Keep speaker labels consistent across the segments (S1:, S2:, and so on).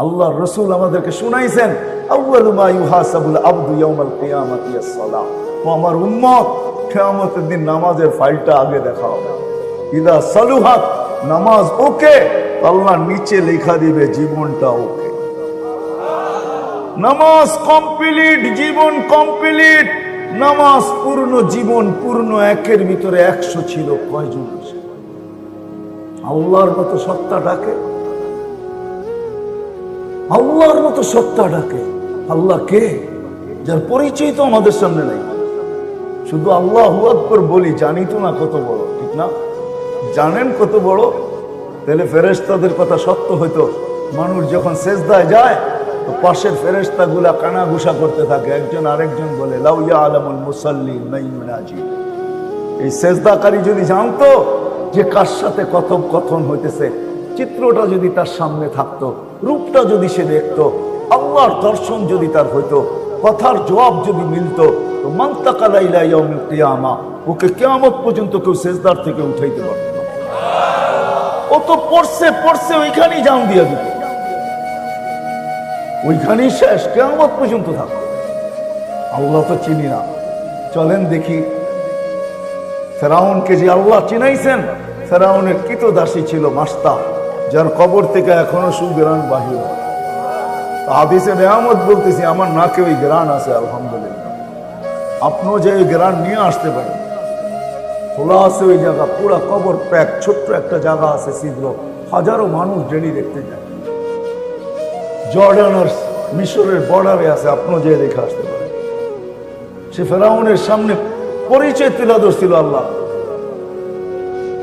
S1: আল্লাহ রসুল আমাদেরকে শুনাইছেন আউয়ালু মা ইউহাসাবুল আবদু ইয়াউমাল কিয়ামাতি আস-সালাহ। ও আমার উম্মত, কিয়ামতের দিন নামাজের ফাইলটা আগে দেখা হবে। ইদা সালুহাত, নামাজ ওকে, আল্লাহ নিচে লেখা দিবে জীবনটা ওকে। নামাজ কমপ্লিট, জীবন কমপ্লিট। নামাজ পূর্ণ, জীবন পূর্ণ। একের ভিতরে 100 ছিল, কয়জন? আল্লাহর মতো সত্তা ডাকে, আল্লাহর মতো সত্তা ডাকে। আল্লাহ কে? যার পরিচয় তো আমাদের সামনে নেই। শুধু আল্লাহু আকবার বলি, জানি তো না কত বড়, ঠিক না? জানেন কত বড়? তাহলে ফেরেশতাদের কথা সত্য হইতো। মানুষ যখন সেজদায় যায় তো পাশের ফেরেশতাগুলা কানাঘুষা করতে থাকে, একজন আরেকজন বলে লাউ ইয়ালামুল মুসাল্লি মান ইউনাজি। এই সেজদাকারী যদি জানতো যে কার সাথে কথোপকথন হইতেছে, চিত্রটা যদি তার সামনে থাকতো, রূপটা যদি সে দেখতো, আল্লাহর দর্শন যদি তার হইতো, কথার জবাব যদি মিলতো, তো মান তাকালা ইলা ইয়াউমিল কিয়ামা, ওকে কিয়ামত পর্যন্ত কেউ সেজদার থেকে উঠাইতে পারত না। ও তো পড়ছে ওইখানেই জান দিয়ে দিত, ওইখানেই শেষ, কিয়ামত পর্যন্ত থাকতো। আল্লাহ তো চিনি না। চলেন দেখি ফেরাউনকে যে আল্লাহ চিনাইছেন, ফেরাউনের কৃতদাসী ছিল মাস্তা, যার কবর থেকে এখনো সুগ্রাণ বাহির হয়। হাদিসে নেয়ামত বলতেছি, আমার নাকে ওই গ্রাণ আছে আলহামদুলিল্লাহ। আপনিও যে ওই গ্রাণ নিয়ে আসতে পারেন। খোলা আছে ওই জায়গা, পুরা কবর প্যাক, ছোট্ট একটা জায়গা আছে ছিদ্র, হাজারো মানুষ ডেলি দেখতে যায়। জর্ডান আর মিশরের বর্ডারে আছে, আপনিও যে দেখে আসতে পারেন। সে ফেরাউনের সামনে পরিচয় তুলে ধরছিল আল্লাহ।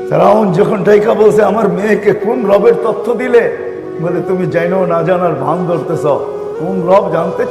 S1: ফেরাউন যখন ডাইকা বলছে আমার মেয়েকে কোন রবের তথ্য দিলে, বলে তুমি জানো না জানার ভান ধরতেছ, কোন রব জানতে